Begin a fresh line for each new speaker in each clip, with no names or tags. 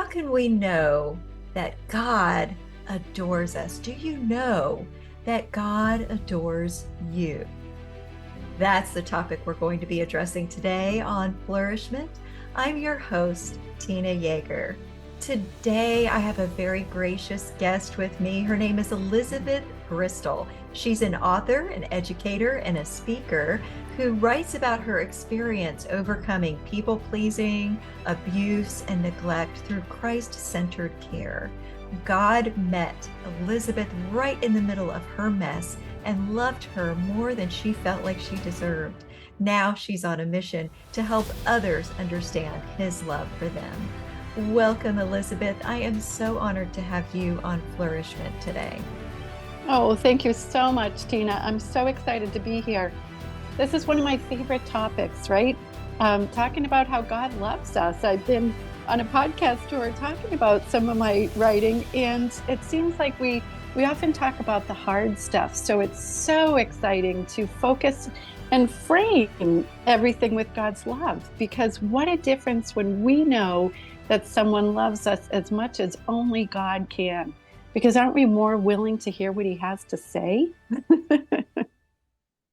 can we know that God adores us? Do you know that God adores you? That's the topic we're going to be addressing today on Flourish-Meant. I'm your host, Tina Yeager. Today, I have a very gracious guest with me. Her name is Elizabeth Bristol. She's an author, an educator, and a speaker who writes about her experience overcoming people-pleasing, abuse, and neglect through Christ-centered care. God met Elizabeth right in the middle of her mess and loved her more than she felt like she deserved. Now she's on a mission to help others understand his love for them. Welcome, Elizabeth. I am so honored to have you on Flourish-Meant today.
Oh, thank you so much, Tina. I'm so excited to be here. This is one of my favorite topics, right? Talking about how God loves us. I've been on a podcast tour talking about some of my writing, and it seems like we often talk about the hard stuff. So it's so exciting to focus and frame everything with God's love, because what a difference when we know that someone loves us as much as only God can. Because aren't we more willing to hear what he has to say?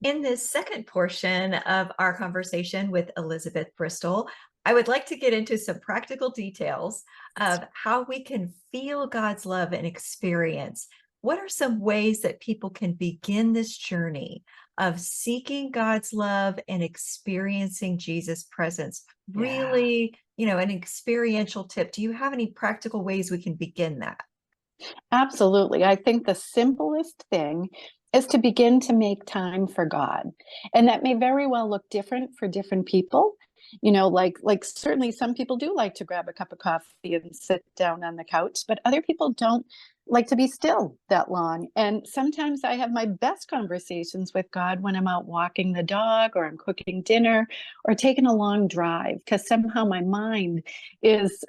In this second portion of our conversation with Elizabeth Bristol, I would like to get into some practical details of how we can feel God's love and experience. What are some ways that people can begin this journey of seeking God's love and experiencing Jesus' presence? Really, an experiential tip. Do you have any practical ways we can begin that?
Absolutely. I think the simplest thing is to begin to make time for God. And that may very well look different for different people. Like certainly some people do like to grab a cup of coffee and sit down on the couch, but other people don't like to be still that long. And sometimes I have my best conversations with God when I'm out walking the dog, or I'm cooking dinner, or taking a long drive, because somehow my mind is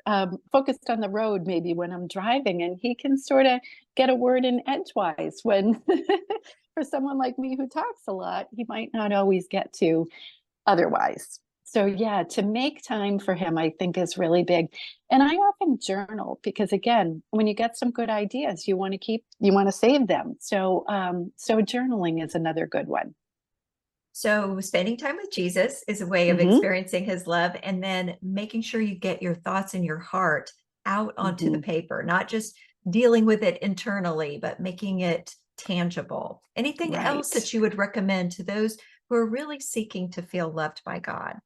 focused on the road maybe when I'm driving, and he can sort of get a word in edgewise when for someone like me who talks a lot, he might not always get to otherwise. So yeah, to make time for him, I think, is really big. And I often journal, because again, when you get some good ideas, you want to save them. So journaling is another good one.
So spending time with Jesus is a way of experiencing his love, and then making sure you get your thoughts and your heart out onto the paper, not just dealing with it internally, but making it tangible. Anything else that you would recommend to those who are really seeking to feel loved by God?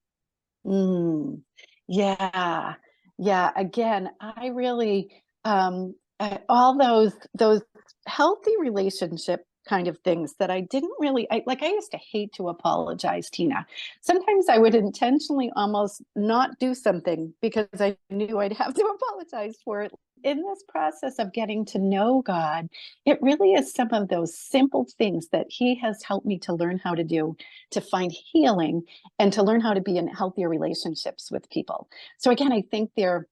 Yeah. Yeah. Again, I really, all those healthy relationship kind of things that I didn't really, I used to hate to apologize, Tina. Sometimes I would intentionally almost not do something because I knew I'd have to apologize for it. In this process of getting to know God, it really is some of those simple things that he has helped me to learn how to do, to find healing, and to learn how to be in healthier relationships with people. So again, I think they're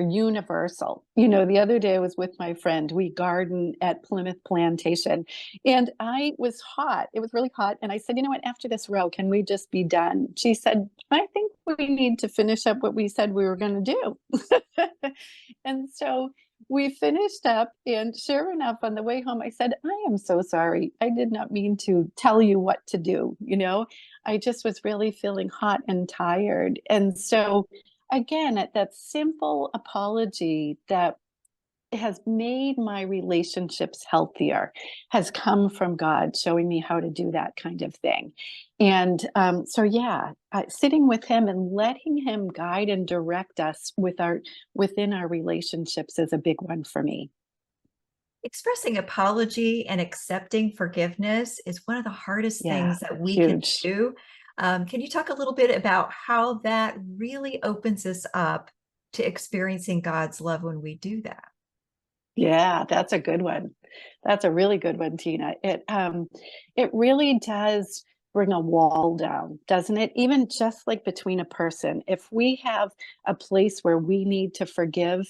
universal. The other day I was with my friend. We garden at Plymouth Plantation, and I was hot. It was really hot. And I said, you know what, after this row, can we just be done? She said, I think we need to finish up what we said we were going to do. And so we finished up, and sure enough, on the way home, I said, I am so sorry. I did not mean to tell you what to do. I just was really feeling hot and tired. And so again, at that simple apology that has made my relationships healthier has come from God showing me how to do that kind of thing. And sitting with him and letting him guide and direct us within our relationships is a big one for me.
Expressing apology and accepting forgiveness is one of the hardest things that we can do. Can you talk a little bit about how that really opens us up to experiencing God's love when we do that?
Yeah, that's a good one. That's a really good one, Tina. It really does bring a wall down, doesn't it? Even just like between a person, if we have a place where we need to forgive,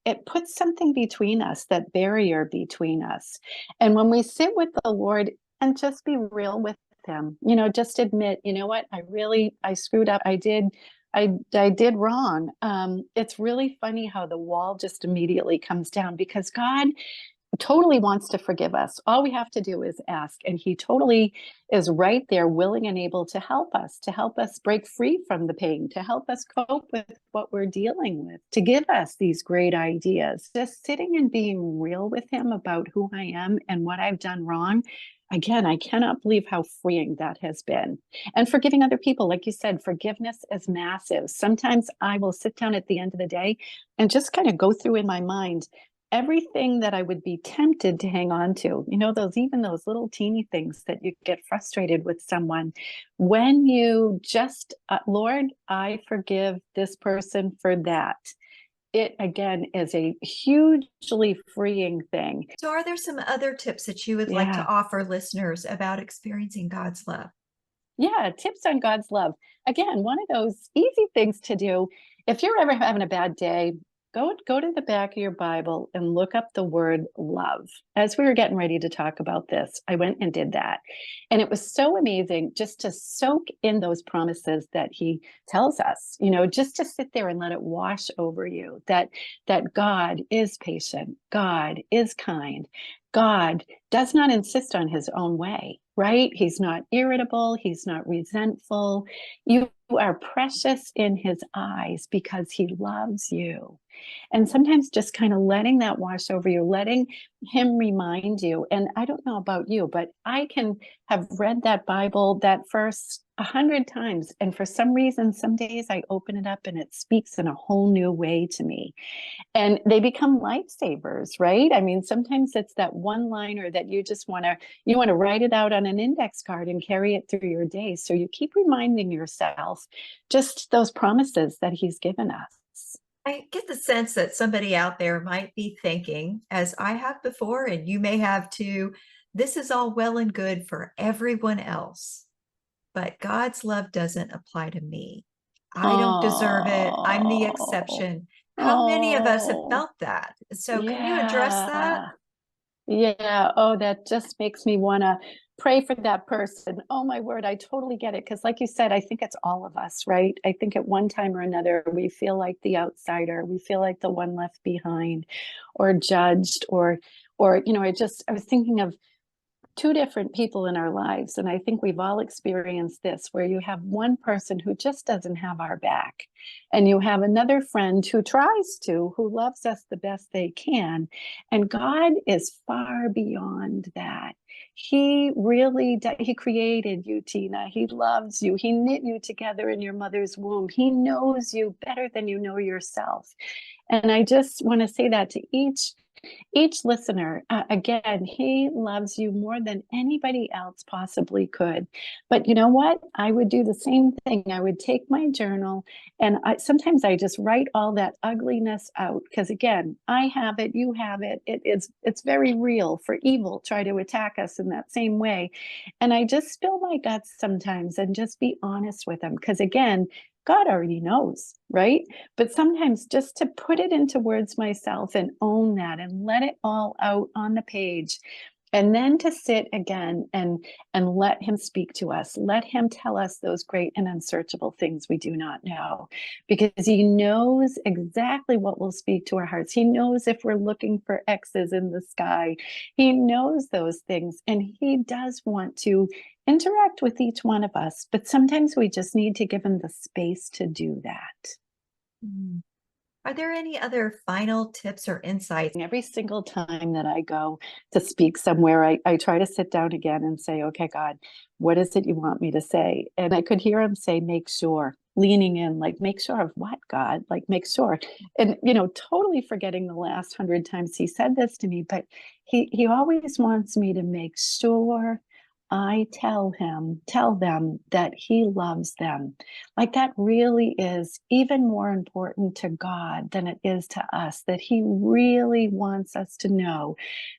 it puts something between us, that barrier between us. And when we sit with the Lord and just be real with him, just admit, you know what, I screwed up. I did wrong. It's really funny how the wall just immediately comes down because God totally wants to forgive us. All we have to do is ask, and he totally is right there, willing and able to help us break free from the pain, to help us cope with what we're dealing with, to give us these great ideas. Just sitting and being real with him about who I am and what I've done wrong. Again, I cannot believe how freeing that has been. And forgiving other people, like you said, forgiveness is massive. Sometimes I will sit down at the end of the day and just kind of go through in my mind everything that I would be tempted to hang on to, those little teeny things that you get frustrated with someone. When you just, Lord, I forgive this person for that. It again is a hugely freeing thing.
So, are there some other tips that you would like to
Yeah.
offer listeners about experiencing God's love?
Yeah. Tips on God's love. Again, one of those easy things to do. If you're ever having a bad day, go to the back of your Bible and look up the word love. As we were getting ready to talk about this, I went and did that. And it was so amazing just to soak in those promises that he tells us, just to sit there and let it wash over you, that God is patient, God is kind, God does not insist on his own way, right? He's not irritable, he's not resentful. You are precious in his eyes because he loves you. And sometimes just kind of letting that wash over you, letting him remind you. And I don't know about you, but I can have read that Bible, that verse 100 times. And for some reason, some days I open it up and it speaks in a whole new way to me. And they become lifesavers, right? I mean, sometimes it's that one liner that you want to write it out on an index card and carry it through your day. So you keep reminding yourself just those promises that he's given us.
I get the sense that somebody out there might be thinking, as I have before, and you may have too, this is all well and good for everyone else, but God's love doesn't apply to me. I don't deserve it. I'm the
Oh,
exception. How many of us have
oh,
felt that? So, can you address that?
yeah. Yeah. Oh, that just makes me want to pray for that person. Oh, my word. I totally get it. Because, like you said, I think it's all of us, right? I think at one time or another, we feel like the outsider, we feel like the one left behind or judged, I was thinking of two different people in our lives. And I think we've all experienced this where you have one person who just doesn't have our back, and you have another friend who tries to, who loves us the best they can. And God is far beyond that. He created you, Tina. He loves you. He knit you together in your mother's womb. He knows you better than you know yourself. And I just want to say that to each listener. Again, he loves you more than anybody else possibly could. But you know what? I would do the same thing. I would take my journal, and sometimes I just write all that ugliness out because, again, I have it, you have it. It's very real for evil try to attack us in that same way. And I just spill my guts sometimes and just be honest with them because, again, God already knows, right? But sometimes just to put it into words myself and own that and let it all out on the page, and then to sit again and let him speak to us, let him tell us those great and unsearchable things we do not know, because he knows exactly what will speak to our hearts. He knows if we're looking for X's in the sky. He knows those things, and he does want to interact with each one of us, but sometimes we just need to give him the space to do that.
Mm. Are there any other final tips or insights?
Every single time that I go to speak somewhere, I try to sit down again and say, okay, God, what is it you want me to say? And I could hear him say, make sure, leaning in, like, make sure of what, God? Like, make sure. And, totally forgetting the last 100 times he said this to me, but he always wants me to make sure I tell them that he loves them. Like that really is even more important to God than it is to us, that he really wants us to know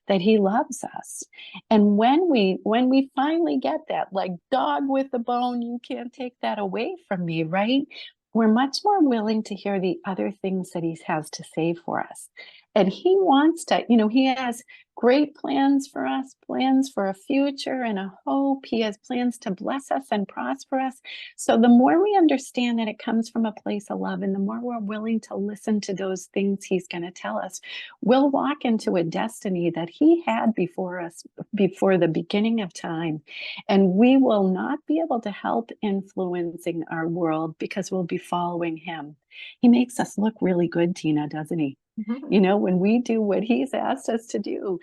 that he loves us. And when we finally get that, like dog with a bone, you can't take that away from me, right? We're much more willing to hear the other things that he has to say for us. And he wants to, he has great plans for us, plans for a future and a hope. He has plans to bless us and prosper us. So the more we understand that it comes from a place of love, and the more we're willing to listen to those things he's going to tell us, we'll walk into a destiny that he had before us, before the beginning of time. And we will not be able to help influencing our world because we'll be following him. He makes us look really good, Tina, doesn't he?
Mhm.
You know, when we do what he's asked us to do.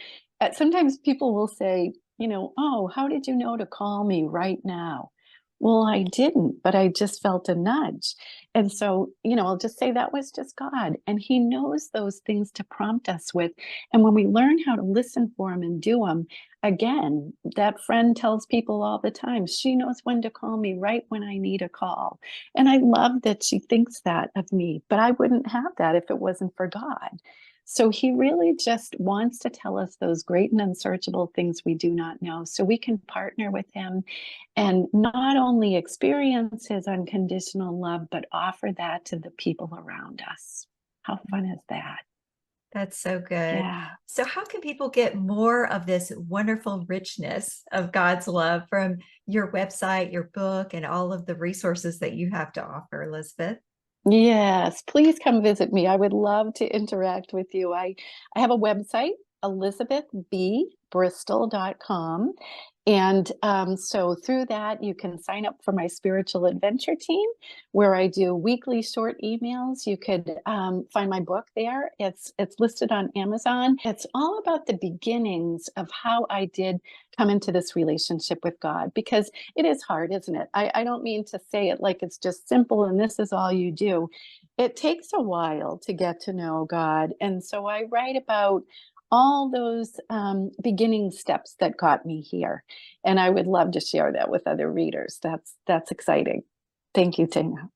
Sometimes people will say, oh, how did you know to call me right now? Well, I didn't, but I just felt a nudge. And so, I'll just say that was just God. And he knows those things to prompt us with. And when we learn how to listen for him and do them, again, that friend tells people all the time, she knows when to call me right when I need a call. And I love that she thinks that of me, but I wouldn't have that if it wasn't for God. So he really just wants to tell us those great and unsearchable things we do not know so we can partner with him and not only experience his unconditional love, but offer that to the people around us. How fun is that?
That's so good.
Yeah.
So, how can people get more of this wonderful richness of God's love from your website, your book, and all of the resources that you have to offer, Elizabeth?
Yes, please come visit me. I would love to interact with you. I have a website, elizabethbbristol.com. And so through that, you can sign up for my spiritual adventure team where I do weekly short emails. You could find my book there. It's listed on Amazon. It's all about the beginnings of how I did come into this relationship with God because it is hard, isn't it? I don't mean to say it like it's just simple and this is all you do. It takes a while to get to know God. And so I write about all those beginning steps that got me here. And I would love to share that with other readers. That's exciting. Thank you, Tina.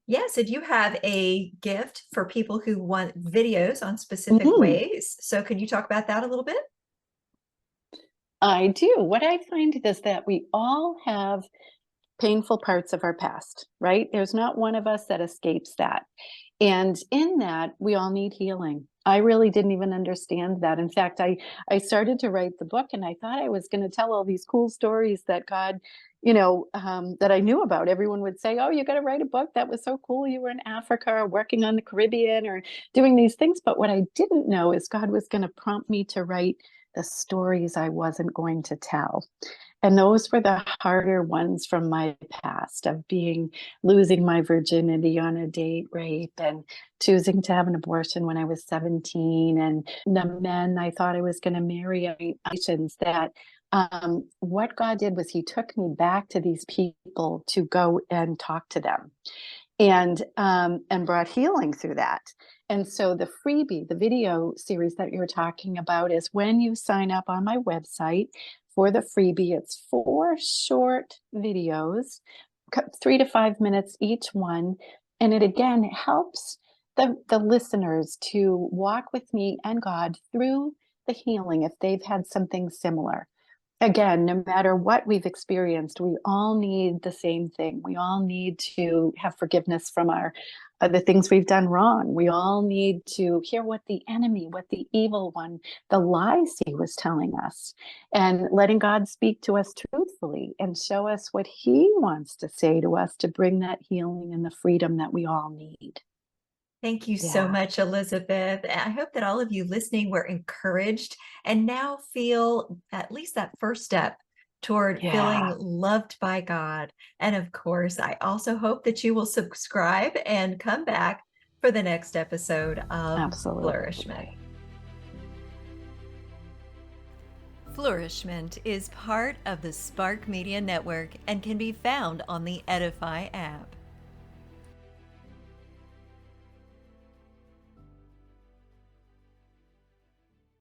Yes, and you have a gift for people who want videos on specific
Mhm.
ways. So, can you talk about that a little bit?
I do. What I find is that we all have painful parts of our past, right? There's not one of us that escapes that. And in that, we all need healing. I really didn't even understand that. In fact, I started to write the book and I thought I was going to tell all these cool stories that God, that I knew about. Everyone would say, oh, you got to write a book. That was so cool. You were in Africa or working on the Caribbean or doing these things. But what I didn't know is God was going to prompt me to write the stories I wasn't going to tell. And those were the harder ones from my past of losing my virginity on a date rape and choosing to have an abortion when I was 17 and the men I thought I was going to marry that what God did was he took me back to these people to go and talk to them and brought healing through that. And so the freebie, the video series that you're talking about is when you sign up on my website for the freebie, it's 4 short videos, 3 to 5 minutes each one. And it again helps the listeners to walk with me and God through the healing if they've had something similar. Again, no matter what we've experienced, we all need the same thing. We all need to have forgiveness from our the things we've done wrong. We all need to hear what the enemy, what the evil one, the lies he was telling us, and letting God speak to us truthfully and show us what he wants to say to us to bring that healing and the freedom that we all need.
Thank you so
Yeah,
much, Elizabeth. I hope that all of you listening were encouraged and now feel at least that first step toward feeling
yeah,
loved by God. And of course, I also hope that you will subscribe and come back for the next episode of Flourishment.
absolutely.
Flourish-Meant is part of the Spark Media Network and can be found on the Edify app.